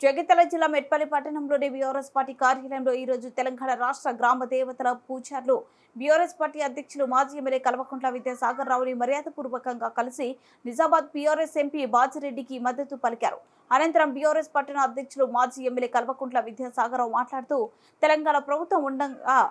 జగిత్యాల జిల్లా మెట్పల్లి పట్టణంలోని BRS party కార్యాలయంలో ఈ రోజు తెలంగాణ రాష్ట్ర గ్రామ దేవతల పూజారులు బీఆర్ఎస్ పార్టీ అధ్యక్షులు మాజీ ఎమ్మెల్యే కల్వకుంట్ల విద్యాసాగర్ రావుని మర్యాదపూర్వకంగా కలిసి నిజామాబాద్ బీఆర్ఎస్ ఎంపీ బాజిరెడ్డికి మద్దతు పలికారు. అనంతరం బీఆర్ఎస్ పట్టణ అధ్యక్షులు మాజీ ఎమ్మెల్యే కల్వకుంట్ల విద్యాసాగర్ రావు మాట్లాడుతూ తెలంగాణ ప్రభుత్వం ఉండగా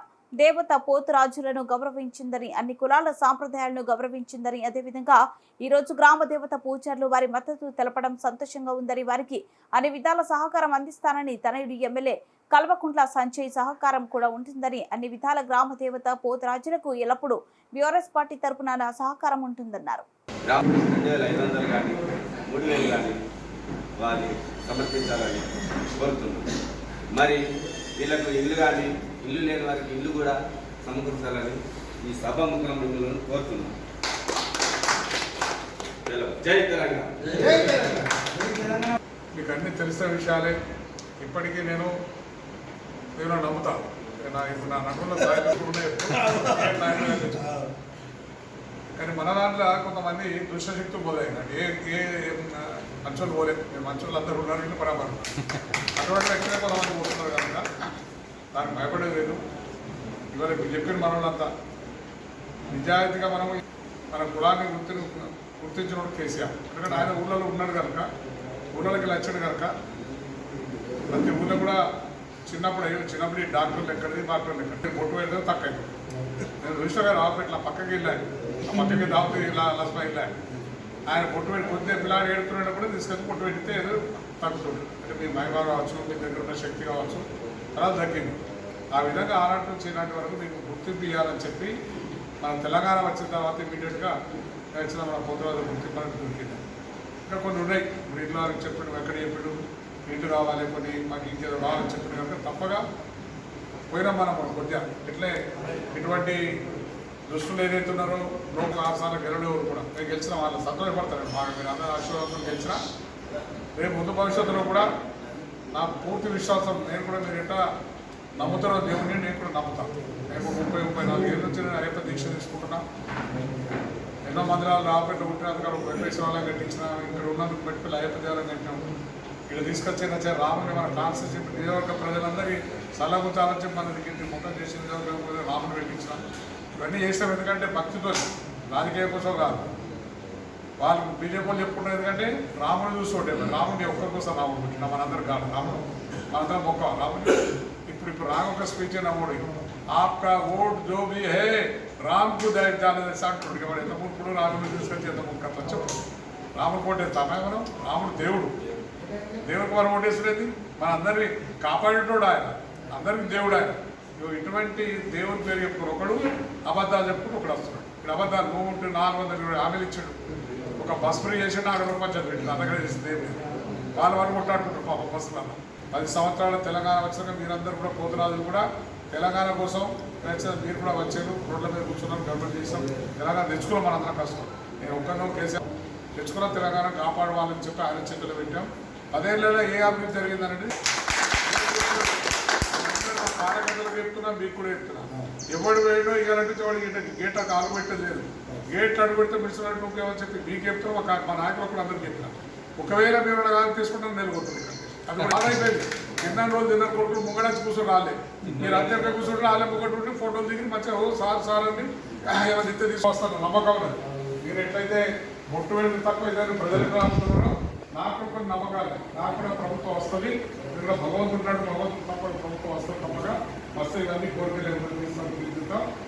దేవత పోతురాజులను గౌరవించిందని, అన్ని కులాల సాంప్రదాయాలను గౌరవించిందని, అదేవిధంగా ఈ రోజు గ్రామ దేవత పూజారులు వారి మద్దతు తెలపడం సంతోషంగా ఉందని, వారికి అన్ని విధాల సహకారం అందిస్తానని, తనయుడు ఎమ్మెల్యే కల్వకుంట్ల సంజయ్ సహకారం కూడా ఉంటుందని, అన్ని విధాల గ్రామ దేవత పోతురాజులకు ఎల్లప్పుడూ బీఆర్ఎస్ పార్టీ తరపున నా సహకారం ఉంటుందన్నారు. మరి వీళ్ళకు ఇల్లు కానీ ఇల్లు లేని వారికి ఇల్లు కూడా సమకూర్చాలని ఈ సభాముఖం మిమ్మల్ని కోరుతున్నాం. జై తెలంగాణ. మీకు అన్ని తెలిసిన విషయాలే. ఇప్పటికీ నేను నమ్ముతాను. నా నటుల కానీ మన దాంట్లో కొంతమంది దుష్టశక్తులు పోలేదండి. ఏ మంచోళ్ళు పోలేదు. మేము మంచోళ్ళు అందరూ ఉన్నారు, ఇల్లు పరాబరు. అటువంటి వ్యక్తులే కొంతమంది పోతున్నారు కనుక దానికి భయపడేది లేదు. ఇవాళ ఇప్పుడు చెప్పిన మనోళ్ళంతా నిజాయితీగా మనము మన కులాన్ని గుర్తించినప్పుడు కేసీఆర్. ఎందుకంటే ఆయన ఊళ్ళలో ఉన్నాడు కనుక, ఊళ్ళకి వచ్చాడు కనుక ప్రతి ఊళ్ళో కూడా చిన్నప్పుడు ఈ డాక్టర్లు ఎక్కడిది, డాక్టర్లు ఎక్కడిది బొట్టు పెడితే తక్కువ అయిపోయింది. నేను రిజిస్టర్ గారు ఆపేట్లా పక్కకి వెళ్ళాను, ఆ పక్కకి దాపుతూ ఇలా లక్ష్మ వెళ్ళాను. ఆయన పొట్టు పెట్టి కొద్దిగా పిల్లలు ఏడుతున్నాడు కూడా తీసుకెళ్ళి పొట్టు పెడితే ఏదో తగ్గుతుంది. అంటే మీ మహిళ కావచ్చు, మీ దగ్గర ఉన్న శక్తి కావచ్చు, అలా తగ్గింది. ఆ విధంగా ఆనాటి నుంచి ఈనాటి వరకు మీకు గుర్తింపు ఇవ్వాలని చెప్పి మన తెలంగాణ వచ్చిన తర్వాత ఇమీడియట్గా వచ్చిన మన పొద్దురాజు గుర్తింపు అనేది దొరికింది. ఇంకా కొన్ని ఉన్నాయి. ఇప్పుడు ఇంట్లో చెప్పాడు, ఎక్కడ చెప్పాడు, ఇంటి రావాలి, కొన్ని మాకు ఇంకేదో రావాలని చెప్పిన కనుక తప్పగా పోయినాం మనం. కొద్దిగా ఇట్లే ఇటువంటి దుస్తులు ఏదైతే ఉన్నారో లోక ఆసాల గెలవలేవారు కూడా నేను గెలిచిన వాళ్ళు సంతోషపడతారు. బాగా మీరు అందరూ ఆశీర్వాదం గెలిచిన రేపు ముందు భవిష్యత్తులో కూడా నా పూర్తి విశ్వాసం, నేను కూడా మీరు ఎట్లా నమ్ముతారో దేవుడిని నేను కూడా నమ్ముతాను. నేను 34 ఏళ్ళ నుంచి నేను అయ్యప్ప దీక్ష తీసుకుంటున్నా. ఎన్నో మందిరాలు రాపేట పుట్టినందుకు ఒక వెంకటేశ్వరాలయం కట్టించిన, ఇక్కడ ఉన్నందుకు మెట్పల్లి అయ్యప్ప దేవాలయం కట్టినాం. ఇక్కడ తీసుకొచ్చిన రాముని మన కాన్స్టిట్యూషన్ నియోజకవర్గ ప్రజలందరికీ సలహుతాలని చెప్పి మన దగ్గర ముఖం చేసి నియోజకవర్గం రాముని పెట్టించిన. ఇవన్నీ చేసాం ఎందుకంటే భక్తితో, రాజకీయ కోసం కాదు. వాళ్ళు బీజేపీ వాళ్ళు చెప్పుకుంటారు ఎందుకంటే రాముని చూస్తుంటే రాముని ఒక్కరి కోసం రాముడు పుట్టిన మనందరూ కాదు. రాముడు మనందరం మొక్క రాముని. ఇప్పుడు రామ్ ఒక స్పీచ్ నమ్ముడు, ఆప్కా ఓట్ జో భీ హే రామ్కు దయచేయాలని అంటున్నాడు. వాడు ఎంత ముప్పుడు రాముని తీసుకొచ్చి ఎంత ముక్క చెప్పు. రాముడు ఓటేస్తామే మనం. రాముడు దేవుడు, దేవుడికి మనం ఓటేస్తున్నది మన అందరినీ కాపాడేటోడు ఆయన, అందరికీ దేవుడు ఆయన. ఇటువంటి దేవుడి పేరు చెప్పుకుని ఒకడు అబద్ధాలు చెప్పుకుని ఒకడు వస్తున్నాడు. ఇక్కడ అబద్ధాలు 400 హామీలు ఇచ్చాడు. ఒక బస్ ఫ్రీ చేసి 4 రూపాయలు పెట్టింది. అందరికీ తెలిసింది దేవుడు. వాళ్ళు కొట్టాడుకుంటారు పాప బస్సులలో. 10 సంవత్సరాల తెలంగాణ వచ్చాక మీరందరూ కూడా పోతురాజులు కూడా తెలంగాణ కోసం మీరు కూడా వచ్చారు, రోడ్ల మీద కూర్చున్నారు, గవర్నమెంట్ చేసాం. తెలంగాణ తెచ్చుకున్నాం మనందరం కష్టం. నేను ఒక్కనో కేసీఆర్ తెచ్చుకున్న తెలంగాణ కాపాడవాలని చెప్పి ఆయన చేతులు పెట్టాం. 10 ఏళ్ళలో ఏ అభివృద్ధి జరిగిందనేది కార్యకర్తలకు చెప్తున్నా, మీకు కూడా చెప్తున్నా. ఎవడు వేయడో ఇవ్వాలంటే వాడికి గేట్ కాలు పెట్టలేదు. గేట్ అడుగు పెడితే మిడిసినట్టు నువ్వేమని చెప్పి మీకు చెప్తాం. మా నాయకులు కూడా అందరికీ చెప్తున్నా. ఒకవేళ మీరు కాదు తీసుకుంటాం నిలబడుతుంది. అది బాధైపోయింది. 2 రోజులు తిన్న కొడుకులు ముంగడచ్చి కూర్చొని రాలే. మీరు అందరికీ కూర్చొని రాలే, ముంగడు ఉంటే ఫోటోలు దిగి మంచిగా సార్ అని ఏమైనా ఇస్తే తీసుకొస్తాను. నమ్మకం ఉన్నది. మీరు ఎట్లయితే మొట్టు వెళ్ళి తక్కువ ఇద్దరు ప్రజలకు రాస్తున్నారో నాకు కొన్ని నమ్మకాలు. నాకు కూడా ప్రభుత్వం వస్తుంది. మీరు కూడా భగవంతుడు ఉన్నాడు, భగవంతుడు తప్ప ప్రభుత్వం వస్తుంది. తప్పగా వస్తే ఇవన్నీ కోరికలు తీస్తాం.